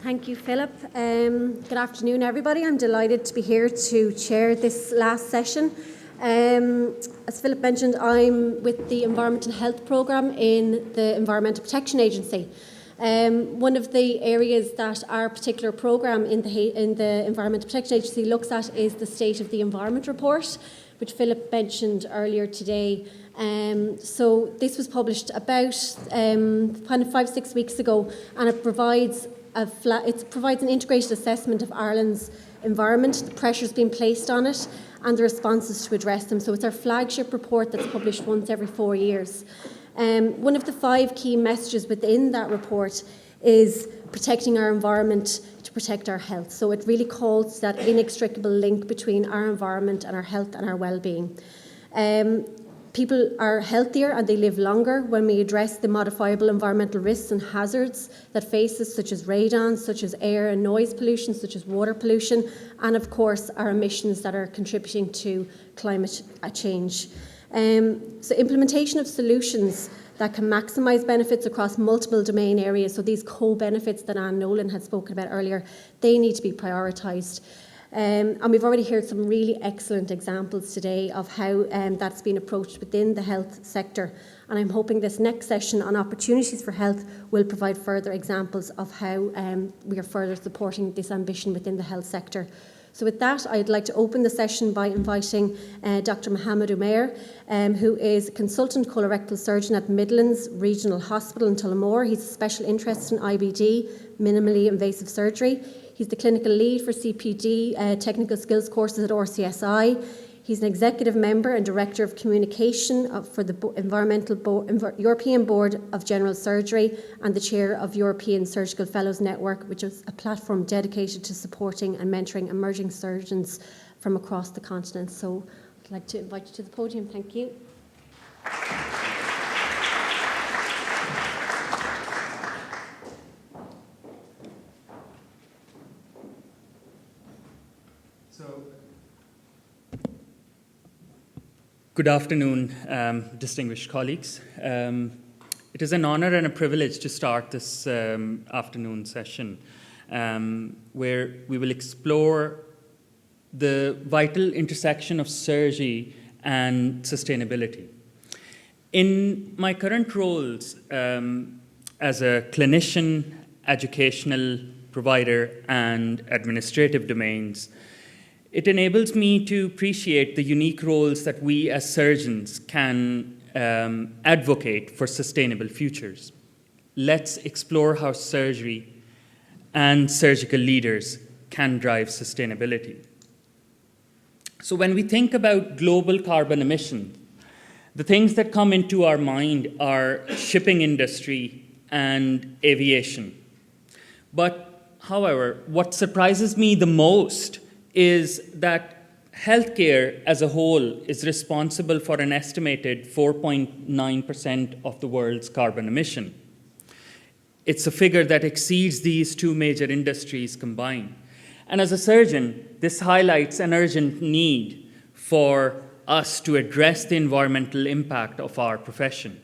Thank you, Philip. Good afternoon, everybody. I'm delighted to be here to chair this last session. As Philip mentioned, I'm with the Environment and Health Programme in the Environmental Protection Agency. One of the areas that our particular programme in the Environmental Protection Agency looks at is the State of the Environment report, which Philip mentioned earlier today. So this was published about kind of 5-6 weeks ago, and it provides an integrated assessment of Ireland's environment, the pressures being placed on it, and the responses to address them. So it's our flagship report that's published once every 4 years. One of the 5 key messages within that report is protecting our environment to protect our health. So it really calls that inextricable link between our environment and our health and our well-being. People are healthier and they live longer when we address the modifiable environmental risks and hazards that face us, such as radon, such as air and noise pollution, such as water pollution, and of course our emissions that are contributing to climate change. So implementation of solutions that can maximise benefits across multiple domain areas, so these co-benefits that Anne Nolan had spoken about earlier, they need to be prioritised. And we've already heard some really excellent examples today of how that's been approached within the health sector. And I'm hoping this next session on opportunities for health will provide further examples of how we are further supporting this ambition within the health sector. So with that, I'd like to open the session by inviting Dr. Mohammad Umair, who is Consultant Colorectal Surgeon at Midlands Regional Hospital in Tullamore. He's a special interest in IBD, minimally invasive surgery. He's the clinical lead for CPD technical skills courses at RCSI. He's an executive member and director of communication for the European Board of General Surgery and the chair of European Surgical Fellows Network, which is a platform dedicated to supporting and mentoring emerging surgeons from across the continent. So I'd like to invite you to the podium. Thank you. Good afternoon, distinguished colleagues. It is an honor and a privilege to start this afternoon session where we will explore the vital intersection of surgery and sustainability. In my current roles as a clinician, educational provider, and administrative domains, it enables me to appreciate the unique roles that we as surgeons can advocate for sustainable futures. Let's explore how surgery and surgical leaders can drive sustainability. So when we think about global carbon emissions, the things that come into our mind are shipping industry and aviation. But however, what surprises me the most is that healthcare as a whole is responsible for an estimated 4.9% of the world's carbon emission. It's a figure that exceeds these 2 major industries combined. And as a surgeon, this highlights an urgent need for us to address the environmental impact of our profession.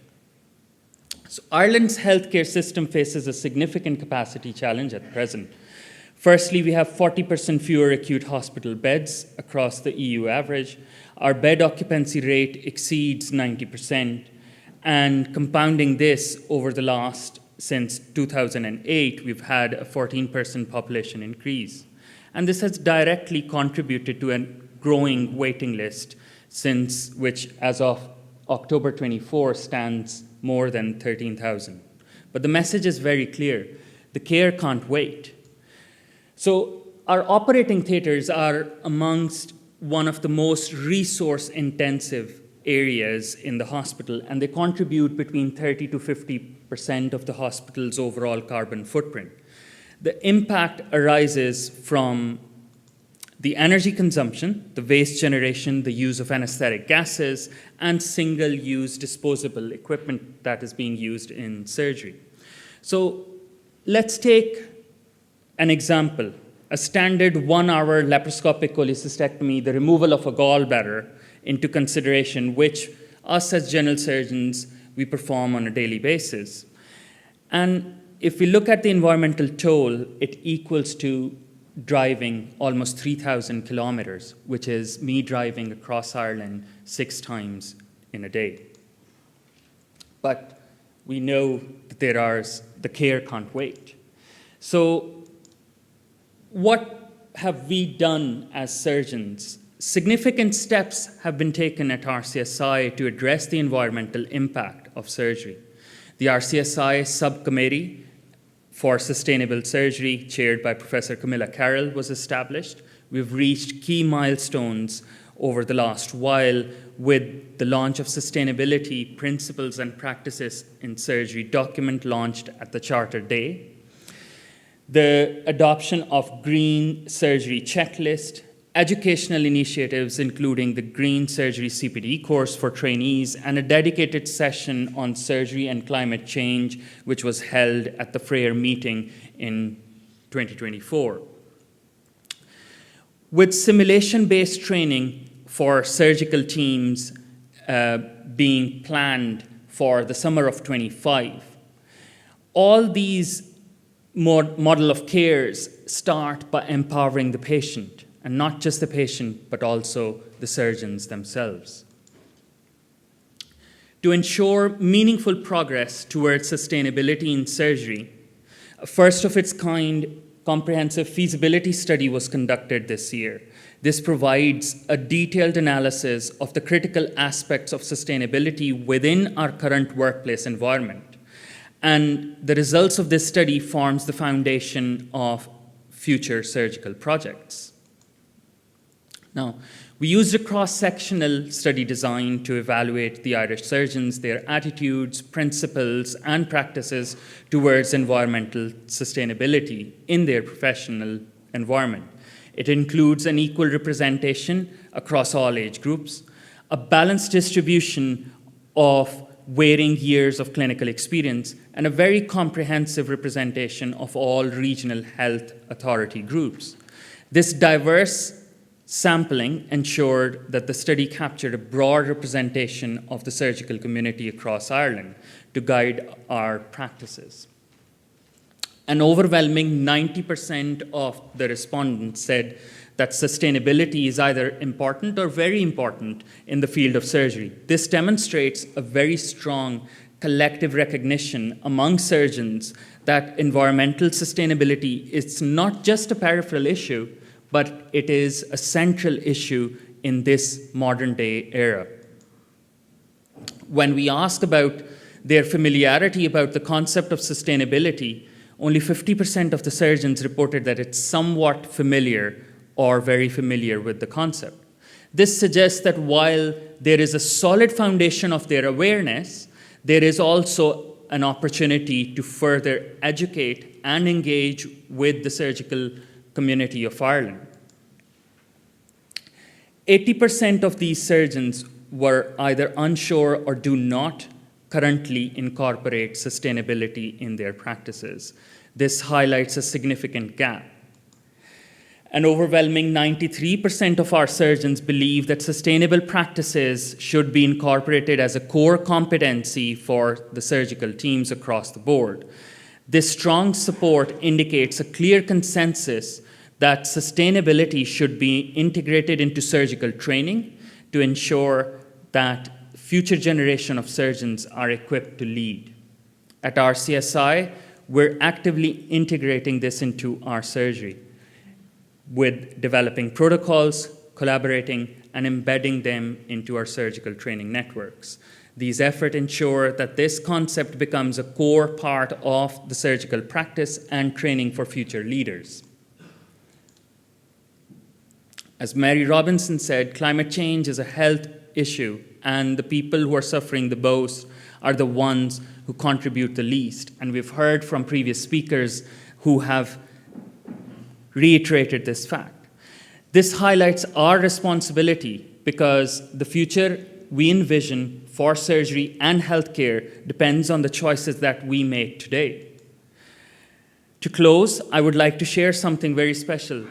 So Ireland's healthcare system faces a significant capacity challenge at present. Firstly, we have 40% fewer acute hospital beds across the EU average. Our bed occupancy rate exceeds 90%. And compounding this since 2008, we've had a 14% population increase. And this has directly contributed to a growing waiting list, which as of October 24 stands more than 13,000. But the message is very clear. The care can't wait. So our operating theatres are amongst one of the most resource-intensive areas in the hospital, and they contribute between 30 to 50% of the hospital's overall carbon footprint. The impact arises from the energy consumption, the waste generation, the use of anesthetic gases, and single-use disposable equipment that is being used in surgery. So let's take an example, a standard 1-hour laparoscopic cholecystectomy, the removal of a gallbladder, into consideration, which us as general surgeons, we perform on a daily basis. And if we look at the environmental toll, it equals to driving almost 3,000 kilometers, which is me driving across Ireland 6 times in a day. But we know that the care can't wait. So what have we done as surgeons? Significant steps have been taken at RCSI to address the environmental impact of surgery. The RCSI subcommittee for sustainable surgery, chaired by Professor Camilla Carroll, was established. We've reached key milestones over the last while with the launch of Sustainability Principles and Practices in Surgery document launched at the Charter Day, the adoption of Green Surgery Checklist, educational initiatives including the Green Surgery CPD course for trainees, and a dedicated session on surgery and climate change, which was held at the Freyr meeting in 2024. With simulation-based training for surgical teams being planned for the summer of 25, all these model of cares start by empowering the patient, and not just the patient, but also the surgeons themselves. To ensure meaningful progress towards sustainability in surgery, a first of its kind comprehensive feasibility study was conducted this year. This provides a detailed analysis of the critical aspects of sustainability within our current workplace environment. And the results of this study forms the foundation of future surgical projects. Now, we used a cross-sectional study design to evaluate the Irish surgeons, their attitudes, principles, and practices towards environmental sustainability in their professional environment. It includes an equal representation across all age groups, a balanced distribution of varying years of clinical experience, and a very comprehensive representation of all regional health authority groups. This diverse sampling ensured that the study captured a broad representation of the surgical community across Ireland to guide our practices. An overwhelming 90% of the respondents said that sustainability is either important or very important in the field of surgery. This demonstrates a very strong collective recognition among surgeons that environmental sustainability is not just a peripheral issue, but it is a central issue in this modern day era. When we ask about their familiarity about the concept of sustainability, only 50% of the surgeons reported that it's somewhat familiar or very familiar with the concept. This suggests that while there is a solid foundation of their awareness, there is also an opportunity to further educate and engage with the surgical community of Ireland. 80% of these surgeons were either unsure or do not currently incorporate sustainability in their practices. This highlights a significant gap. An overwhelming 93% of our surgeons believe that sustainable practices should be incorporated as a core competency for the surgical teams across the board. This strong support indicates a clear consensus that sustainability should be integrated into surgical training to ensure that future generation of surgeons are equipped to lead. At RCSI, we're actively integrating this into our surgery with developing protocols, collaborating, and embedding them into our surgical training networks. These efforts ensure that this concept becomes a core part of the surgical practice and training for future leaders. As Mary Robinson said, climate change is a health issue, and the people who are suffering the most are the ones who contribute the least. And we've heard from previous speakers who have reiterated this fact. This highlights our responsibility because the future we envision for surgery and healthcare depends on the choices that we make today. To close, I would like to share something very special.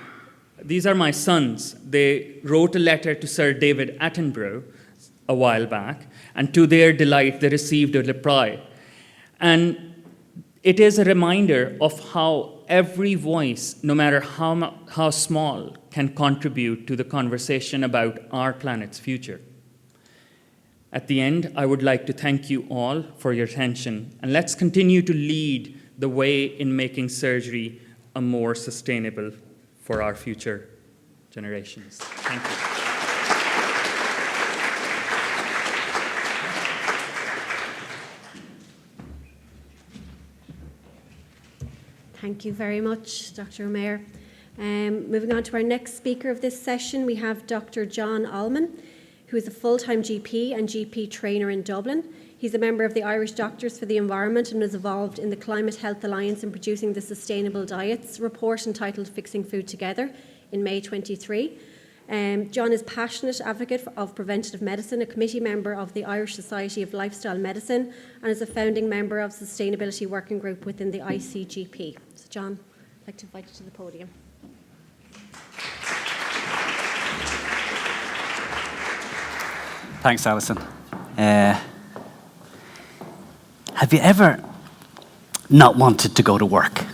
These are my sons. They wrote a letter to Sir David Attenborough a while back, and to their delight, they received a reply. And it is a reminder of how every voice, no matter how small, can contribute to the conversation about our planet's future. At the end, I would like to thank you all for your attention, and let's continue to lead the way in making surgery a more sustainable for our future generations. Thank you. Thank you very much, Dr. Umair. Moving on to our next speaker of this session, we have Dr. John Allman, who is a full-time GP and GP trainer in Dublin. He's a member of the Irish Doctors for the Environment and was involved in the Climate Health Alliance in producing the Sustainable Diets report entitled Fixing Food Together in May 23. John is a passionate advocate of preventative medicine, a committee member of the Irish Society of Lifestyle Medicine, and is a founding member of the Sustainability Working Group within the ICGP. So John, I'd like to invite you to the podium. Thanks, Alison. Have you ever not wanted to go to work?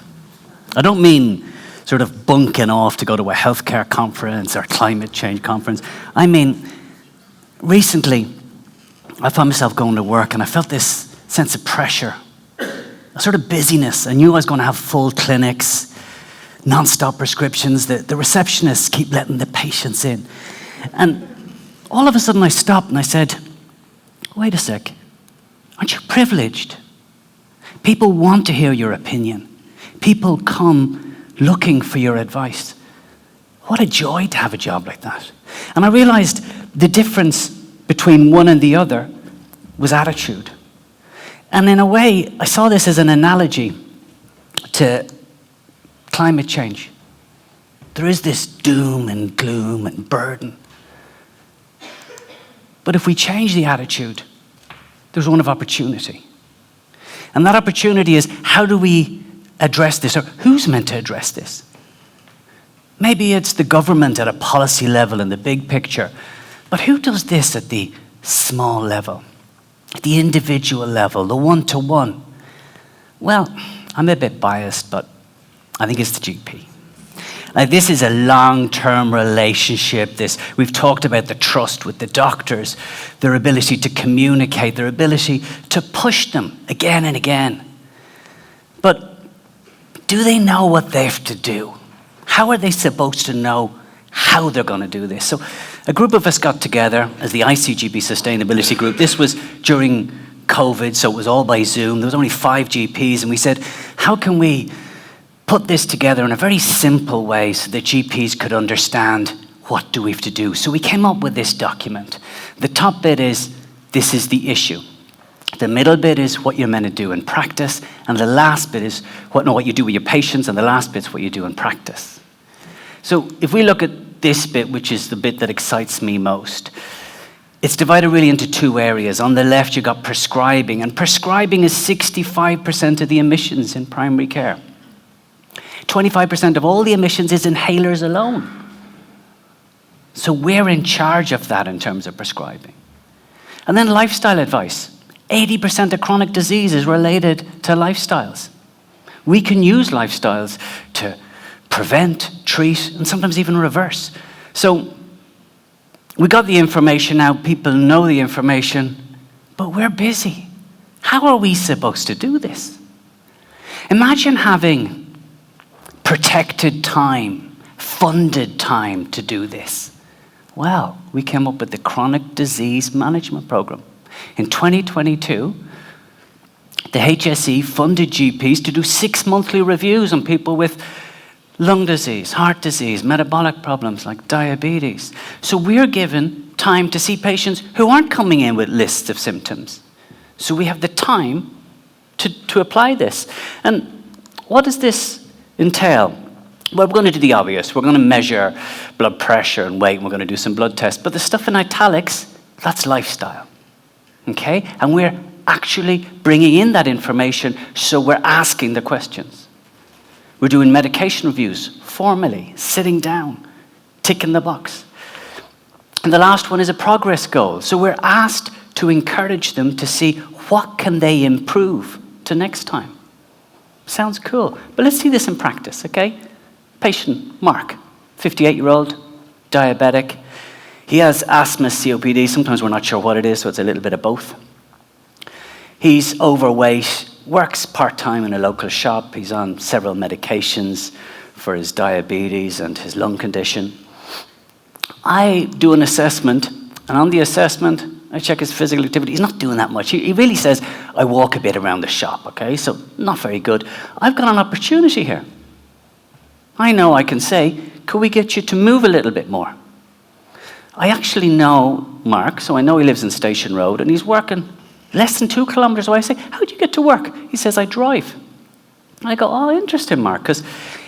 I don't mean sort of bunking off to go to a healthcare conference or climate change conference. I mean, recently, I found myself going to work and I felt this sense of pressure, a sort of busyness. I knew I was going to have full clinics, non-stop prescriptions. The receptionists keep letting the patients in. And all of a sudden I stopped and I said, wait a sec, aren't you privileged? People want to hear your opinion. People come looking for your advice. What a joy to have a job like that. And I realized the difference between one and the other was attitude. And in a way, I saw this as an analogy to climate change. There is this doom and gloom and burden. But if we change the attitude, there's one of opportunity. And that opportunity is, how do we address this, or who's meant to address this? Maybe it's the government at a policy level in the big picture, but who does this at the small level, at the individual level, the one-to-one? Well, I'm a bit biased, but I think it's the GP. Like, this is a long-term relationship. We've talked about the trust with the doctors, their ability to communicate, their ability to push them again and again. But do they know what they have to do? How are they supposed to know how they're going to do this? So a group of us got together as the ICGP Sustainability Group. This was during COVID, so it was all by Zoom. There was only 5 GPs, and we said, how can we put this together in a very simple way so that GPs could understand what do we have to do? So we came up with this document. The top bit is, this is the issue. The middle bit is what you're meant to do in practice, and the last bit is what you do with your patients, and the last bit's what you do in practice. So if we look at this bit, which is the bit that excites me most, it's divided really into 2 areas. On the left, you've got prescribing, and prescribing is 65% of the emissions in primary care. 25% of all the emissions is inhalers alone. So we're in charge of that in terms of prescribing. And then lifestyle advice. 80% of chronic disease is related to lifestyles. We can use lifestyles to prevent, treat, and sometimes even reverse. So we got the information now, people know the information, but we're busy. How are we supposed to do this? Imagine having protected time, funded time to do this. Well, we came up with the Chronic Disease Management Programme. In 2022, the HSE funded GPs to do 6 monthly reviews on people with lung disease, heart disease, metabolic problems like diabetes. So we're given time to see patients who aren't coming in with lists of symptoms. So we have the time to apply this. And what does this entail? Well, we're going to do the obvious. We're going to measure blood pressure and weight, and we're going to do some blood tests. But the stuff in italics, that's lifestyle. Okay? And we're actually bringing in that information, so we're asking the questions. We're doing medication reviews formally, sitting down, ticking the box. And the last one is a progress goal. So we're asked to encourage them to see what can they improve to next time. Sounds cool. But let's see this in practice, okay? Patient Mark, 58-year-old, diabetic. He has asthma, COPD. Sometimes we're not sure what it is, so it's a little bit of both. He's overweight, works part-time in a local shop. He's on several medications for his diabetes and his lung condition. I do an assessment, and on the assessment, I check his physical activity. He's not doing that much. He really says, I walk a bit around the shop, okay? So not very good. I've got an opportunity here. I know I can say, could we get you to move a little bit more? I actually know Mark, so I know he lives in Station Road, and he's working less than 2 kilometres away. I say, how do you get to work? He says, I drive. I go, oh, interesting, Mark, because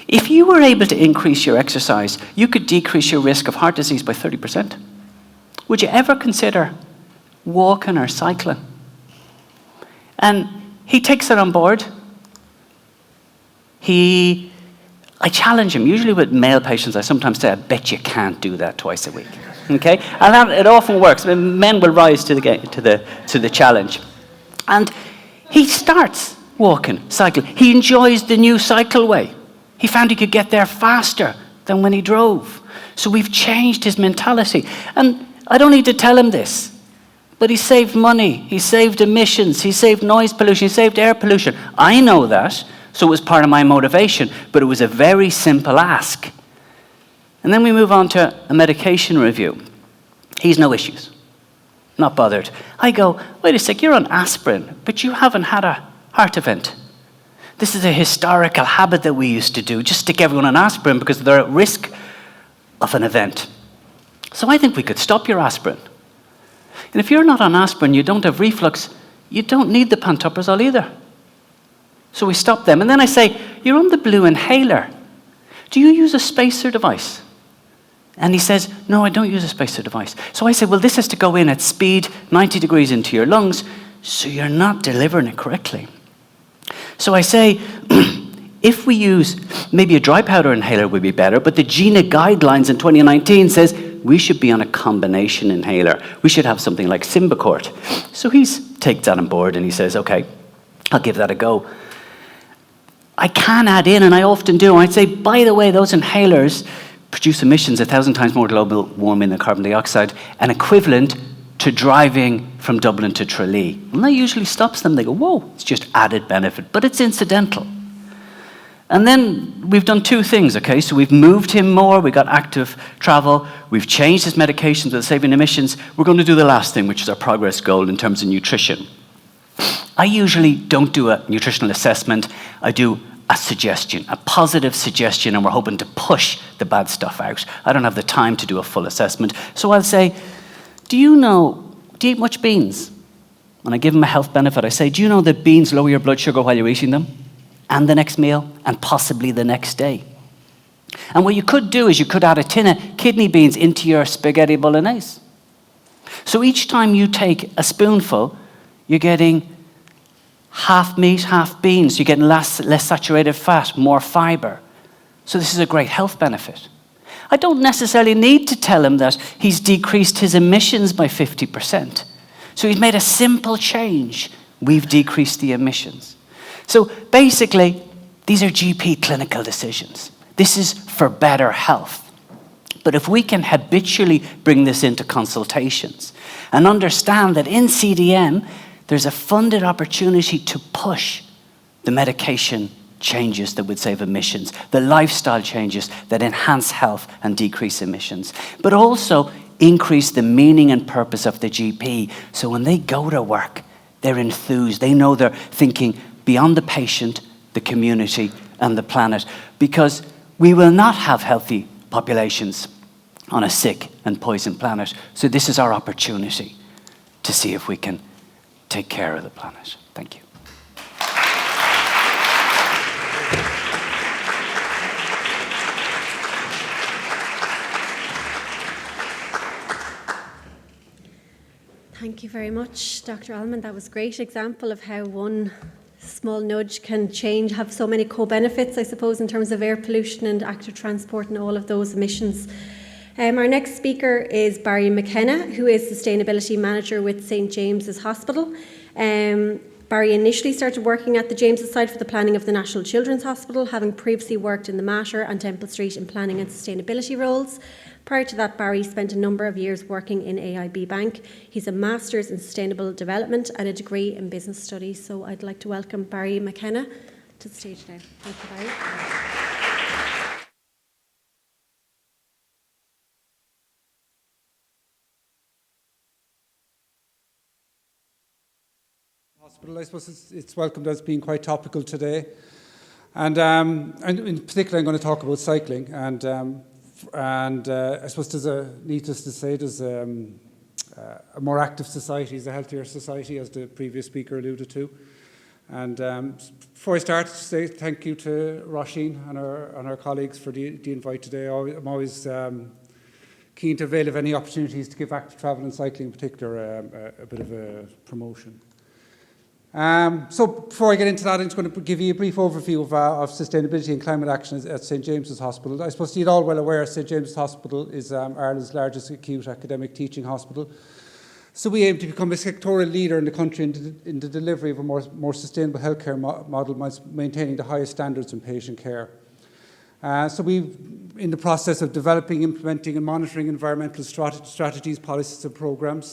if you were able to increase your exercise, you could decrease your risk of heart disease by 30%. Would you ever consider walking or cycling? And he takes it on board. I challenge him. Usually with male patients, I sometimes say, I bet you can't do that twice a week. Okay? And it often works. Men will rise to the challenge. And he starts walking, cycling. He enjoys the new cycleway. He found he could get there faster than when he drove. So we've changed his mentality. And I don't need to tell him this, but he saved money, he saved emissions, he saved noise pollution, he saved air pollution. I know that, so it was part of my motivation, but it was a very simple ask. And then we move on to a medication review. He's no issues, not bothered. I go, wait a sec, you're on aspirin, but you haven't had a heart event. This is a historical habit that we used to do, just stick everyone on aspirin because they're at risk of an event. So I think we could stop your aspirin. And if you're not on aspirin, you don't have reflux, you don't need the pantoprazole either. So we stop them. And then I say, you're on the blue inhaler. Do you use a spacer device? And he says, no, I don't use a spacer device. So I say, well, this has to go in at speed, 90 degrees into your lungs, so you're not delivering it correctly. So I say, if we use maybe a dry powder inhaler would be better, but the GINA guidelines in 2019 says we should be on a combination inhaler. We should have something like Symbicort. So he takes that on board and he says, okay, I'll give that a go. I can add in, and I often do, I'd say, by the way, those inhalers produce emissions 1,000 times more global warming than carbon dioxide, and equivalent to driving from Dublin to Tralee. And that usually stops them. They go, whoa, it's just added benefit, but it's incidental. And then we've done 2 things, okay? So we've moved him more, we got active travel, we've changed his medications with saving emissions. We're going to do the last thing, which is our progress goal in terms of nutrition. I usually don't do a nutritional assessment. I do a suggestion, a positive suggestion, and we're hoping to push the bad stuff out. I don't have the time to do a full assessment. So I'll say, do you eat much beans? When I give them a health benefit, I say, do you know that beans lower your blood sugar while you're eating them? And the next meal, and possibly the next day. And what you could do is you could add a tin of kidney beans into your spaghetti bolognese. So each time you take a spoonful, you're getting half meat, half beans. You're getting less saturated fat, more fiber. So this is a great health benefit. I don't necessarily need to tell him that he's decreased his emissions by 50%. So he's made a simple change. We've decreased the emissions. So basically, these are GP clinical decisions. This is for better health. But if we can habitually bring this into consultations and understand that in CDM, there's a funded opportunity to push the medication changes that would save emissions, the lifestyle changes that enhance health and decrease emissions, but also increase the meaning and purpose of the GP. So when they go to work, they're enthused. They know they're thinking beyond the patient, the community, and the planet, because we will not have healthy populations on a sick and poisoned planet. So this is our opportunity to see if we can take care of the planet. Thank you. Thank you very much, Dr. Allman. That was a great example of how one small nudge can have so many co-benefits, I suppose, in terms of air pollution and active transport and all of those emissions. Our next speaker is Barry McKenna, who is Sustainability Manager with St. James's Hospital. Barry initially started working at the James's site for the planning of the National Children's Hospital, having previously worked in the Mater and Temple Street in planning and sustainability roles. Prior to that, Barry spent a number of years working in AIB Bank. He's a Master's in Sustainable Development and a degree in Business Studies. So I'd like to welcome Barry McKenna to the stage now. Thank you, Barry. Hospital, I suppose it's welcomed as being quite topical today, and in particular, I'm going to talk about cycling, and I suppose needless to say, there's a more active society is a healthier society, as the previous speaker alluded to. And before I start, say thank you to Roisin and our colleagues for the invite today. I'm always keen to avail of any opportunities to give back to travel and cycling, in particular, a bit of a promotion. So before I get into that, I'm just going to give you a brief overview of sustainability and climate action at St James's Hospital. I suppose you're all well aware St James's Hospital is Ireland's largest acute academic teaching hospital. So we aim to become a sectoral leader in the country in the delivery of a more sustainable healthcare model, maintaining the highest standards in patient care. So we're in the process of developing, implementing and monitoring environmental strategies, policies and programmes.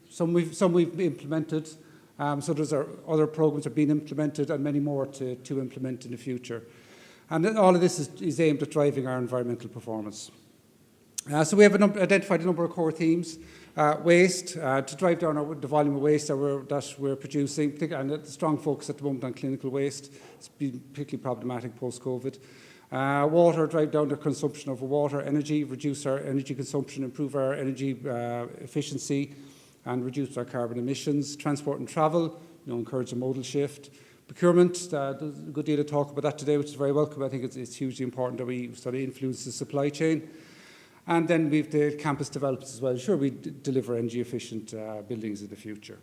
Some we've implemented. So there's other programs are being implemented and many more to implement in the future. And all of this is aimed at driving our environmental performance. So we have identified a number of core themes. Waste, to drive down the volume of waste that we're producing, and a strong focus at the moment on clinical waste. It's been particularly problematic post-COVID. Water, drive down the consumption of water. Energy, reduce our energy consumption, improve our energy efficiency, and reduce our carbon emissions. Transport and travel, encourage a modal shift. Procurement, there's a good deal of talk about that today, which is very welcome. I think it's hugely important that we sort of influence the supply chain. And then we've the campus developments as well. Sure, we deliver energy efficient buildings in the future.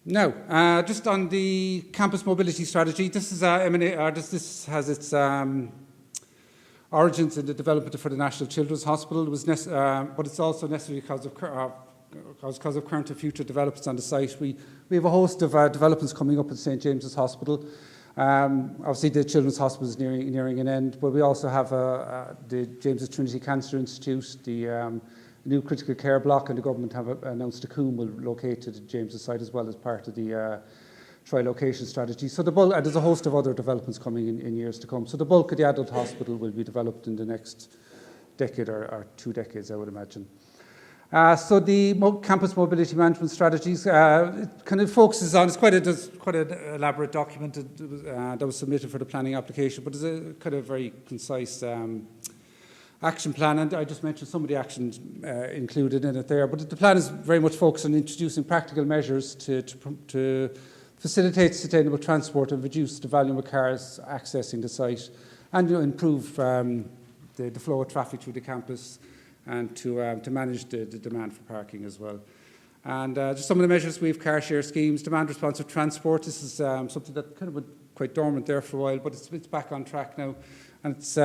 Now, just on the campus mobility strategy, this has its origins in the development for the National Children's Hospital, but it's also necessary because of current and future developments on the site. We have a host of developments coming up at St James's Hospital. Obviously, the Children's Hospital is nearing an end, but we also have the James's Trinity Cancer Institute, the new critical care block, and the government have announced a COOM will locate at James's site as well as part of the tri-location strategy. So there's a host of other developments coming in years to come. So the bulk of the adult hospital will be developed in the next decade or 2 decades, I would imagine. So the campus mobility management strategies it kind of focuses on, it's quite an elaborate document that was submitted for the planning application, but it's a kind of very concise action plan, and I just mentioned some of the actions included in it there. But the plan is very much focused on introducing practical measures to facilitate sustainable transport and reduce the volume of cars accessing the site, and improve the flow of traffic through the campus, and to manage the demand for parking as well. And just some of the measures we have: car share schemes, demand responsive transport. This is something that kind of went quite dormant there for a while, but it's back on track now, and it's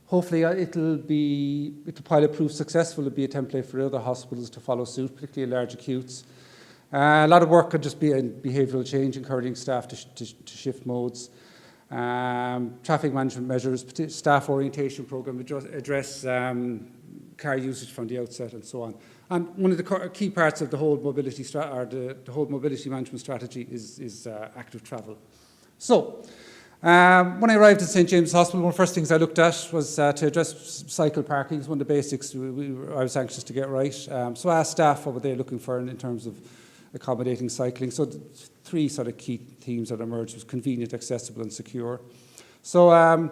hopefully it'll pilot prove successful. It'll be a template for other hospitals to follow suit, particularly large acutes. A lot of work could just be in behavioural change, encouraging staff to shift modes. Traffic management measures, staff orientation programme, address car usage from the outset, and so on. And one of the key parts of the whole mobility the whole mobility management strategy is active travel. So, when I arrived at St James's Hospital, one of the first things I looked at was to address cycle parking. It's one of the basics I was anxious to get right. So I asked staff what were they looking for in terms of accommodating cycling. So the 3 sort of key themes that emerged was convenient, accessible and secure. So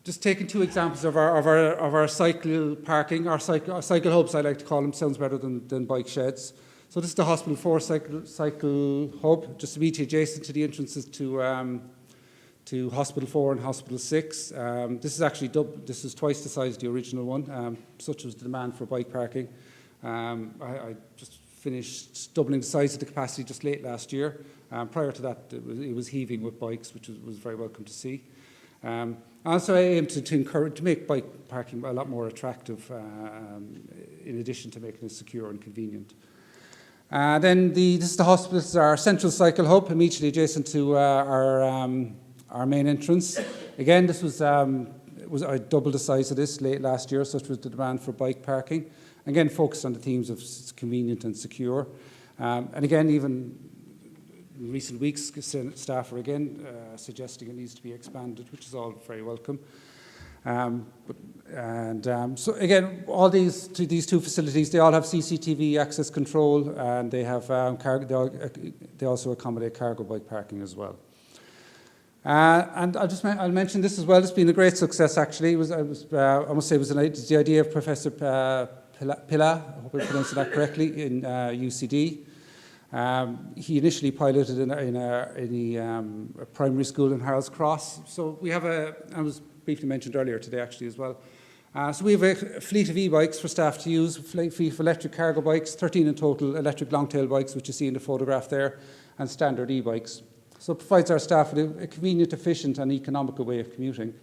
just taking 2 examples of our cycle parking, our cycle hubs, I like to call them, sounds better than bike sheds. So this is the Hospital 4 cycle hub, just immediately adjacent to the entrances to Hospital 4 and Hospital 6. This is actually this is twice the size of the original one, such was the demand for bike parking. I just finished doubling the size of the capacity just late last year. Prior to that, it was heaving with bikes, which was very welcome to see. Also, I aim to make bike parking a lot more attractive, in addition to making it secure and convenient. Then this is the hospital, this is our central cycle hub, immediately adjacent to our main entrance. Again, this was I doubled the size of this late last year, such was the demand for bike parking. Again, focused on the themes of convenient and secure. And again, even in recent weeks, staff are again suggesting it needs to be expanded, which is all very welcome. So again, all these two facilities, they all have CCTV access control, and they have they also accommodate cargo bike parking as well. And I'll mention this as well. It's been a great success, actually. I must say, it was the idea of Professor Pilla, I hope I pronounced that correctly, in UCD. He initially piloted in a primary school in Harold's Cross. So we have I was briefly mentioned earlier today, actually, as well. So we have a fleet of e-bikes for staff to use, fleet of electric cargo bikes, 13 in total electric long-tail bikes, which you see in the photograph there, and standard e-bikes. So it provides our staff with a convenient, efficient and economical way of commuting.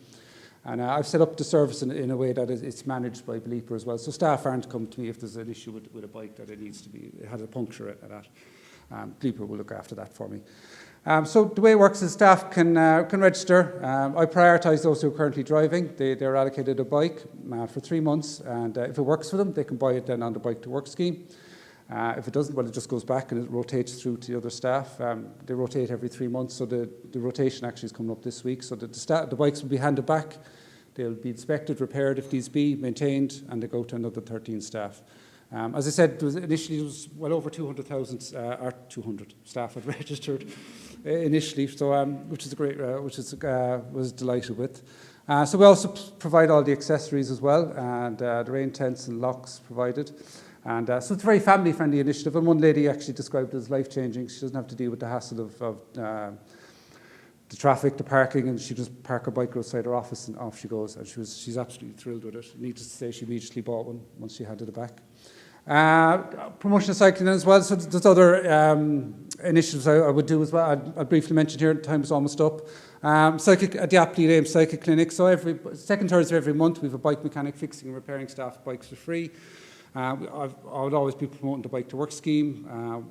And I've set up the service in a way that it's managed by Bleeper as well. So staff aren't coming to me if there's an issue with a bike that it has a puncture at that. Bleeper will look after that for me. So the way it works is staff can register. I prioritise those who are currently driving. They're allocated a bike for 3 months, and if it works for them, they can buy it then on the Bike to Work scheme. If it doesn't, well, it just goes back and it rotates through to the other staff. They rotate every 3 months, so the rotation actually is coming up this week. So the bikes will be handed back. They'll be inspected, repaired if needs be, maintained, and they go to another 13 staff. As I said, initially it was well over 200,000, or 200 staff had registered initially, so which is a great, was delighted with. So we also provide all the accessories as well, and the rain tents and locks provided. And so it's a very family-friendly initiative, and one lady actually described it as life-changing. She doesn't have to deal with the hassle of the traffic, the parking, and she just park her bike outside her office and off she goes. And she's absolutely thrilled with it. Needless to say, she immediately bought one once she handed it back. Promotion of cycling as well. So there's other initiatives I would do as well. I'll briefly mention here. Time is almost up. The aptly named Cycle Clinic. So every second Thursday of every month, we have a bike mechanic fixing and repairing staff bikes for free. I would always be promoting the Bike to Work scheme.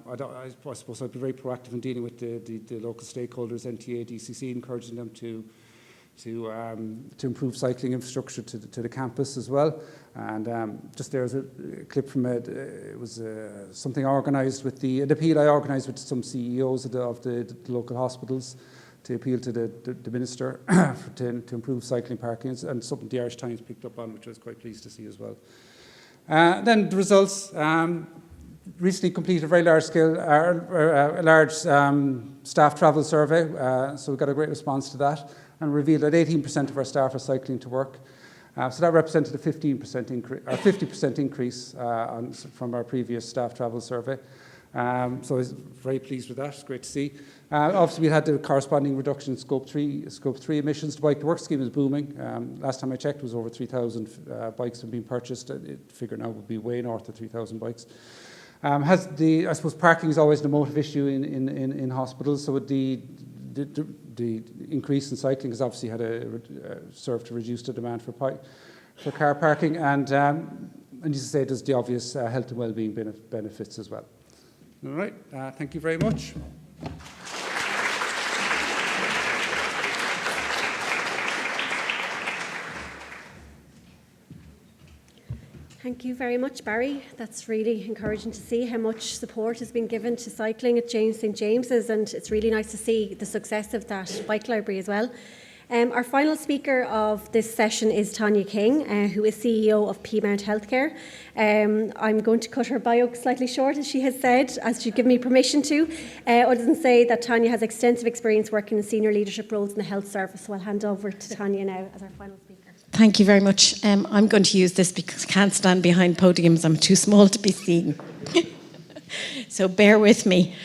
I suppose I'd be very proactive in dealing with the local stakeholders, NTA, DCC, encouraging them to improve cycling infrastructure to the campus as well. And just there's a clip from it. It was something organised with an appeal I organised with some CEOs of the local hospitals to appeal to the minister to improve cycling parking, and something the Irish Times picked up on, which I was quite pleased to see as well. Then the results. Recently completed a very large staff travel survey, so we got a great response to that, and revealed that 18% of our staff are cycling to work. So that represented a 50% increase from our previous staff travel survey. So I was very pleased with that. It's great to see. Obviously, we had the corresponding reduction in Scope 3 emissions. The Bike to Work scheme is booming. Last time I checked, it was over 3,000 bikes have been purchased. I figure now would be way north of 3,000 bikes. I suppose parking is always the motive issue in hospitals. So the increase in cycling has obviously served to reduce the demand for car parking, and as you say, there's the obvious health and well-being benefits as well. All right, thank you very much. Thank you very much, Barry. That's really encouraging to see how much support has been given to cycling at St James's, and it's really nice to see the success of that bike library as well. Our final speaker of this session is Tanya King, who is CEO of Peamount Healthcare. I'm going to cut her bio slightly short, as she has said, as she's given me permission to, other than say that Tanya has extensive experience working in senior leadership roles in the health service. So I'll hand over to Tanya now as our final speaker. Thank you very much. I'm going to use this because I can't stand behind podiums. I'm too small to be seen. So bear with me.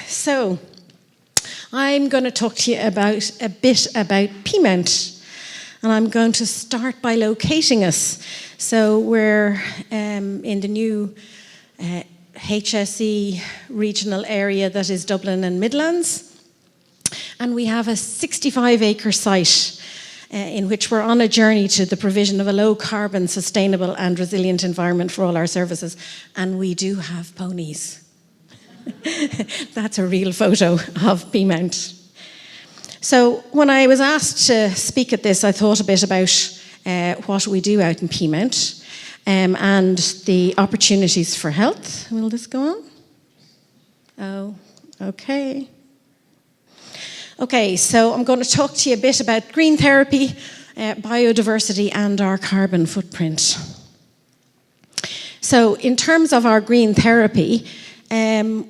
So I'm going to talk to you a bit about Peamount. And I'm going to start by locating us. So we're in the new HSE regional area that is Dublin and Midlands. And we have a 65-acre site in which we're on a journey to the provision of a low-carbon, sustainable and resilient environment for all our services. And we do have ponies. That's a real photo of Peamount. So when I was asked to speak at this, I thought a bit about what we do out in Peamount and the opportunities for health. Will this go on? Oh, okay. Okay, so I'm going to talk to you a bit about green therapy, biodiversity and our carbon footprint. So in terms of our green therapy,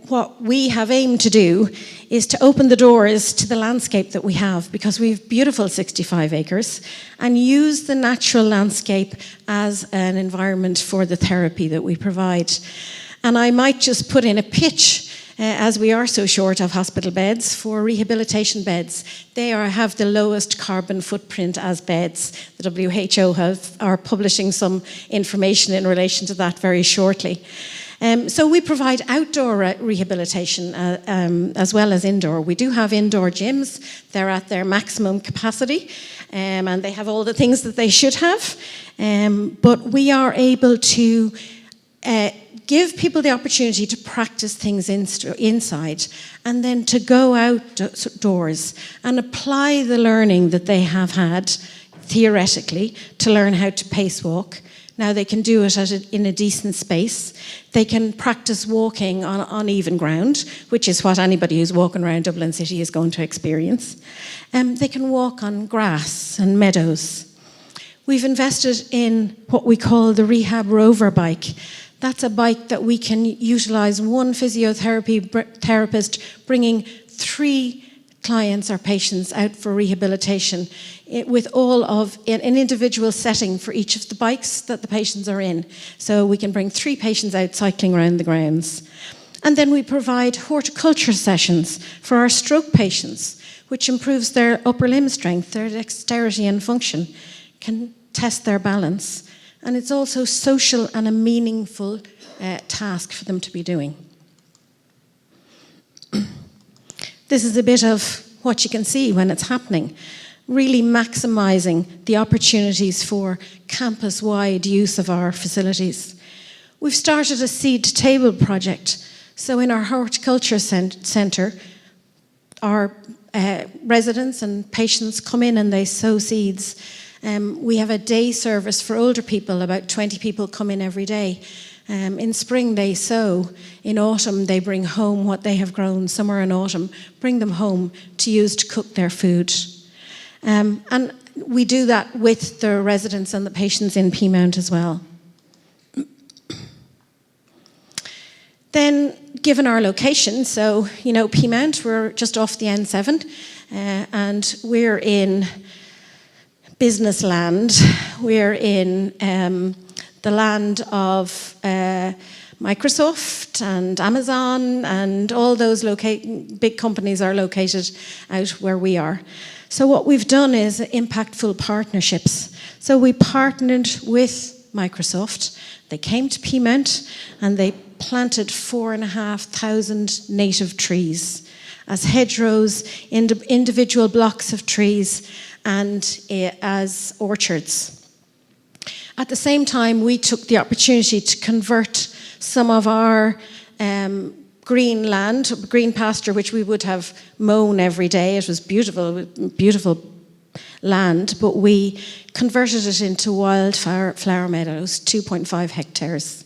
what we have aimed to do is to open the doors to the landscape that we have, because we have beautiful 65 acres, and use the natural landscape as an environment for the therapy that we provide. And I might just put in a pitch, as we are so short of hospital beds, for rehabilitation beds. They have the lowest carbon footprint as beds. The WHO are publishing some information in relation to that very shortly. So we provide outdoor rehabilitation as well as indoor. We do have indoor gyms. They're at their maximum capacity, and they have all the things that they should have. But we are able to give people the opportunity to practice things inside, and then to go outdoors and apply the learning that they have had theoretically to learn how to pace walk. Now they can do it in a decent space. They can practice walking on uneven ground, which is what anybody who's walking around Dublin City is going to experience. They can walk on grass and meadows. We've invested in what we call the Rehab Rover bike. That's a bike that we can utilise one physiotherapy therapist bringing 3 clients or patients out for rehabilitation with all of an individual setting for each of the bikes that the patients are in. So we can bring 3 patients out cycling around the grounds. And then we provide horticulture sessions for our stroke patients, which improves their upper limb strength, their dexterity and function, can test their balance. And it's also social and a meaningful task for them to be doing. This is a bit of what you can see when it's happening, really maximising the opportunities for campus-wide use of our facilities. We've started a seed-to-table project. So in our horticulture centre, our residents and patients come in and they sow seeds. We have a day service for older people. About 20 people come in every day. In spring they sow. In autumn they bring home what they have grown. Summer and autumn, bring them home to use to cook their food. And we do that with the residents and the patients in Peamount as well. Then, given our location, so, Peamount, we're just off the N7, and we're in business land. We're in the land of Microsoft and Amazon, and all those big companies are located out where we are. So what we've done is impactful partnerships. So we partnered with Microsoft. They came to Peamount and they planted 4,500 native trees as hedgerows, individual blocks of trees, and as orchards. At the same time, we took the opportunity to convert some of our green land, green pasture, which we would have mown every day. It was beautiful, beautiful land, but we converted it into wildflower meadows, 2.5 hectares.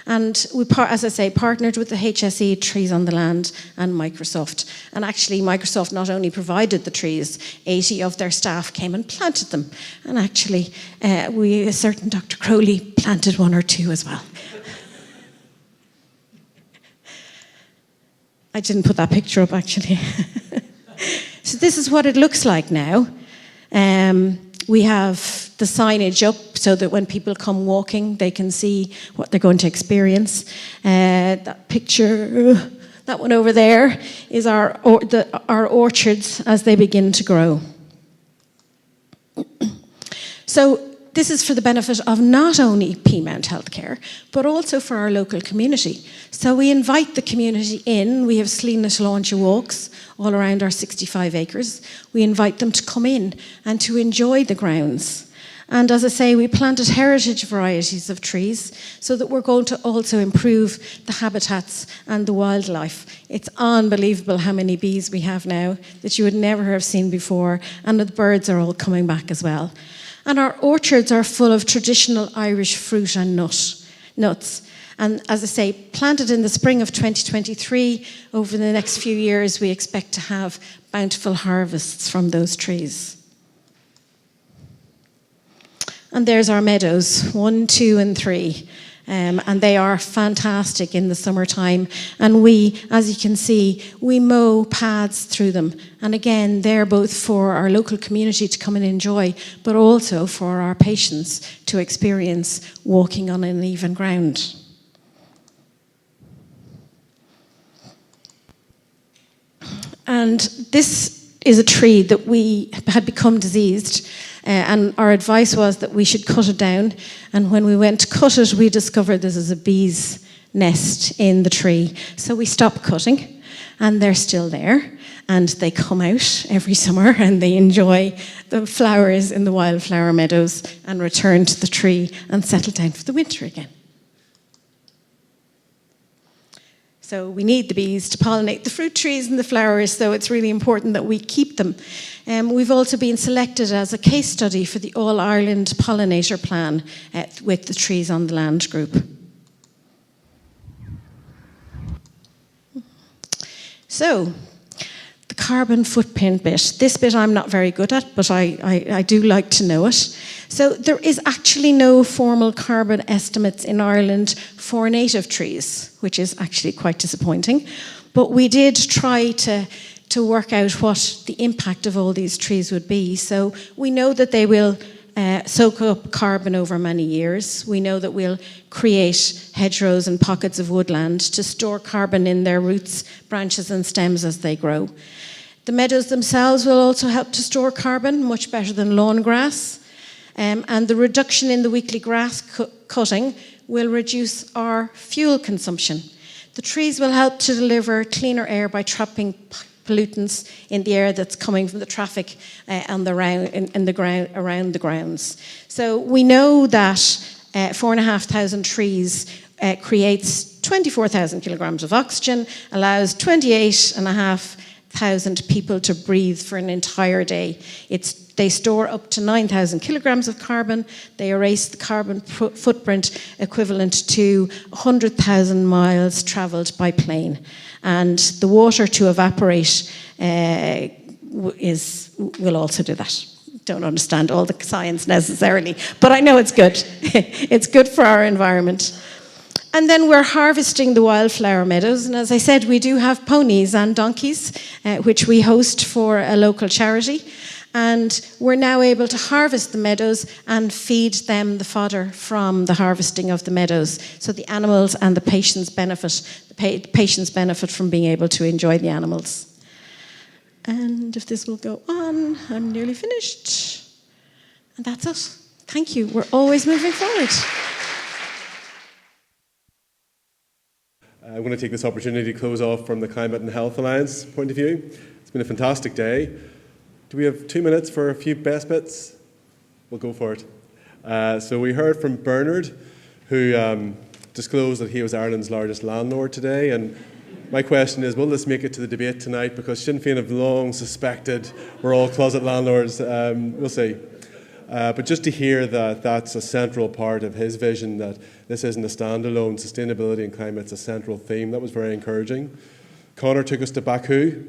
And we, as I say, partnered with the HSE Trees on the Land and Microsoft. And actually, Microsoft not only provided the trees, 80 of their staff came and planted them. And actually, a certain Dr. Crowley planted 1 or 2 as well. I didn't put that picture up, actually. So this is what it looks like now. We have the signage up so that when people come walking, they can see what they're going to experience. That picture, that one over there, is our orchards as they begin to grow. So this is for the benefit of not only Peamount Healthcare, but also for our local community. So we invite the community in. We have Sleenet Launch walks all around our 65 acres. We invite them to come in and to enjoy the grounds. And as I say, we planted heritage varieties of trees so that we're going to also improve the habitats and the wildlife. It's unbelievable how many bees we have now that you would never have seen before, and the birds are all coming back as well. And our orchards are full of traditional Irish fruit and nuts. And as I say, planted in the spring of 2023, over the next few years, we expect to have bountiful harvests from those trees. And there's our meadows, 1, 2, and 3. And they are fantastic in the summertime. And we, as you can see, we mow paths through them. And again, they're both for our local community to come and enjoy, but also for our patients to experience walking on uneven ground. And this is a tree that we had become diseased. And our advice was that we should cut it down. And when we went to cut it, we discovered this is a bee's nest in the tree. So we stopped cutting, and they're still there. And they come out every summer, and they enjoy the flowers in the wildflower meadows and return to the tree and settle down for the winter again. So we need the bees to pollinate the fruit trees and the flowers, so it's really important that we keep them. We've also been selected as a case study for the All-Ireland Pollinator Plan with the Trees on the Land group. So, the carbon footprint bit. This bit I'm not very good at, but I do like to know it. So there is actually no formal carbon estimates in Ireland for native trees, which is actually quite disappointing. But we did try to work out what the impact of all these trees would be. So we know that they will soak up carbon over many years. We know that we'll create hedgerows and pockets of woodland to store carbon in their roots, branches and stems as they grow. The meadows themselves will also help to store carbon, much better than lawn grass. And the reduction in the weekly grass cutting will reduce our fuel consumption. The trees will help to deliver cleaner air by trapping pollutants in the air that's coming from the traffic around the grounds. So we know that 4,500 trees creates 24,000 kilograms of oxygen, allows 28,500 people to breathe for an entire day. They store up to 9,000 kilograms of carbon. They erase the carbon footprint equivalent to 100,000 miles travelled by plane. And the water to evaporate will also do that. Don't understand all the science necessarily, but I know it's good. It's good for our environment. And then we're harvesting the wildflower meadows. And as I said, we do have ponies and donkeys, which we host for a local charity. And we're now able to harvest the meadows and feed them the fodder from the harvesting of the meadows. So the animals and the patients benefit. The patients benefit from being able to enjoy the animals. And if this will go on, I'm nearly finished. And that's it. Thank you. We're always moving forward. I'm going to take this opportunity to close off from the Climate and Health Alliance point of view. It's been a fantastic day. Do we have 2 minutes for a few best bits? We'll go for it. So we heard from Bernard, who disclosed that he was Ireland's largest landlord today. And my question is, will this make it to the debate tonight? Because Sinn Féin have long suspected we're all closet landlords. We'll see. But just to hear that that's a central part of his vision, that this isn't a standalone, sustainability and climate's a central theme, that was very encouraging. Conor took us to Baku,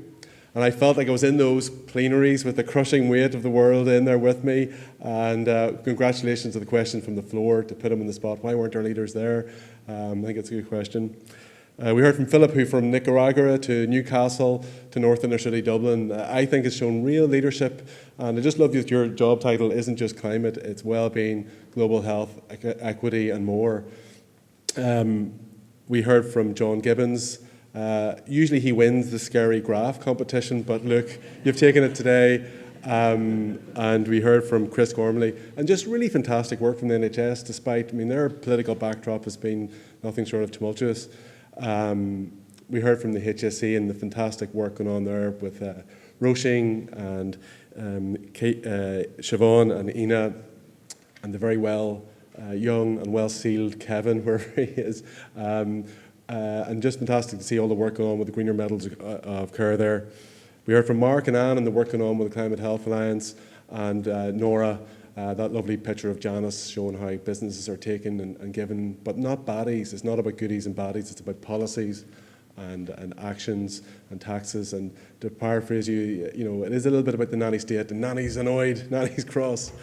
and I felt like I was in those plenaries with the crushing weight of the world in there with me. And congratulations to the question from the floor to put him in the spot. Why weren't our leaders there? I think it's a good question. We heard from Philip, who from Nicaragua to Newcastle to North Inner City Dublin, I think has shown real leadership. And I just love that your job title isn't just climate, it's well-being, global health, equity and more. We heard from John Gibbons. Usually he wins the scary graph competition, but look, you've taken it today. And we heard from Chris Gormley, and just really fantastic work from the NHS, despite, I mean, their political backdrop has been nothing short of tumultuous. We heard from the HSE and the fantastic work going on there with Roisin and Siobhan and Ina, and the very young and well-sealed Kevin, wherever he is. And just fantastic to see all the work going on with the Greener Medals of Care there. We heard from Mark and Anne and the work going on with the Climate Health Alliance, and Nora, that lovely picture of Janice showing how businesses are taken and given, but not baddies. It's not about goodies and baddies, it's about policies and actions and taxes. And to paraphrase you, it is a little bit about the nanny state, and nanny's annoyed, nanny's cross.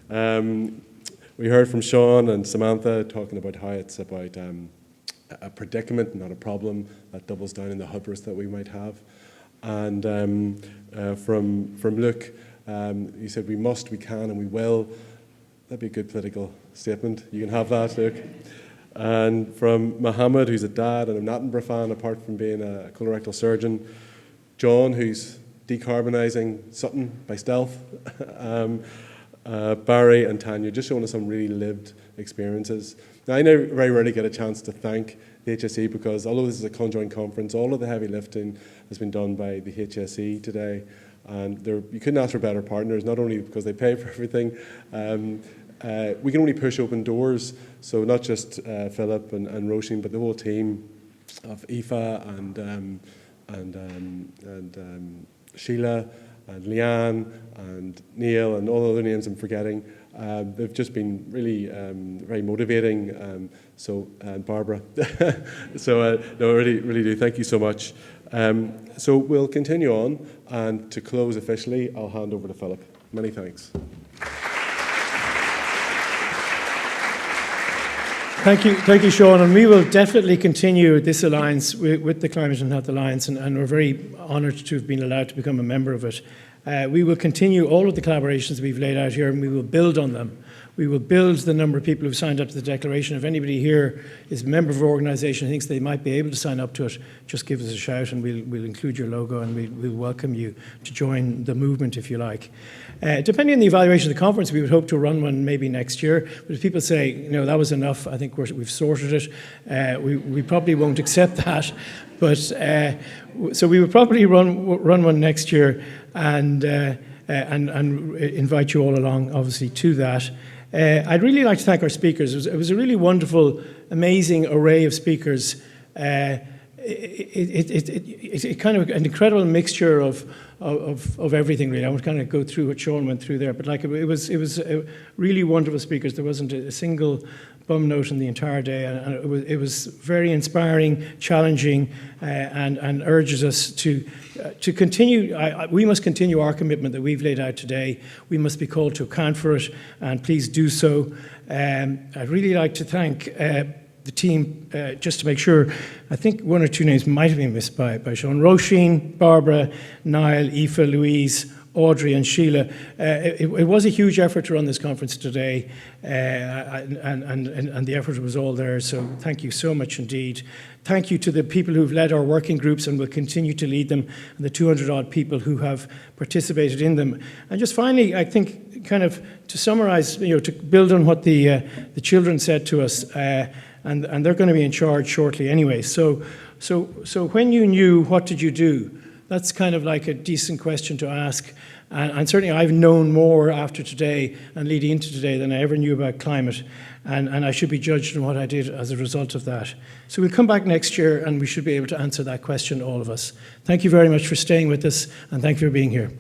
We heard from Sean and Samantha talking about how it's about a predicament, not a problem, that doubles down in the hubris that we might have. And from Luke, he said, we must, we can, and we will. That'd be a good political statement. You can have that, Luke. And from Mohammad, who's a dad and a Attenborough fan, apart from being a colorectal surgeon. John, who's decarbonising Sutton by stealth. Barry and Tanya, just showing us some really lived experiences. Now, I very rarely get a chance to thank the HSE, because although this is a conjoined conference, all of the heavy lifting has been done by the HSE today. And you couldn't ask for better partners, not only because they pay for everything. We can only push open doors, so not just Philip and Roisin, but the whole team of Aoife and Sheila and Leanne and Neil and all the other names I'm forgetting. They've just been really very motivating. And Barbara. So no, I really do. Thank you so much. So we'll continue on, and to close officially, I'll hand over to Philip. Many thanks. Thank you, Sean. And we will definitely continue this alliance with the Climate and Health Alliance, and we're very honoured to have been allowed to become a member of it. We will continue all of the collaborations we've laid out here, and we will build on them. We will build the number of people who've signed up to the declaration. If anybody here is a member of an organisation who thinks they might be able to sign up to it, just give us a shout, and we'll include your logo, and we'll welcome you to join the movement if you like. Depending on the evaluation of the conference, we would hope to run one maybe next year. But if people say, that was enough, I think we've sorted it, we probably won't accept that. But so we would probably run one next year, and invite you all along, obviously, to that. I'd really like to thank our speakers. It was a really wonderful, amazing array of speakers. It kind of an incredible mixture of everything, really. I won't kind of go through what Sean went through there, but it was really wonderful speakers. There wasn't a single bum note in the entire day, and it was very inspiring, challenging, and urges us to continue. We must continue our commitment that we've laid out today. We must be called to account for it, and please do so. I'd really like to thank the team, just to make sure. I think one or two names might have been missed by Sean. Roisin, Barbara, Niall, Aoife, Louise, Audrey and Sheila. It was a huge effort to run this conference today, and the effort was all there, so thank you so much indeed. Thank you to the people who've led our working groups and will continue to lead them, and the 200-odd people who have participated in them. And just finally, I think, kind of to summarise, to build on what the children said to us, and they're going to be in charge shortly anyway. So when you knew, what did you do? That's kind of like a decent question to ask. And certainly I've known more after today and leading into today than I ever knew about climate. And I should be judged on what I did as a result of that. So we'll come back next year and we should be able to answer that question, all of us. Thank you very much for staying with us, and thank you for being here.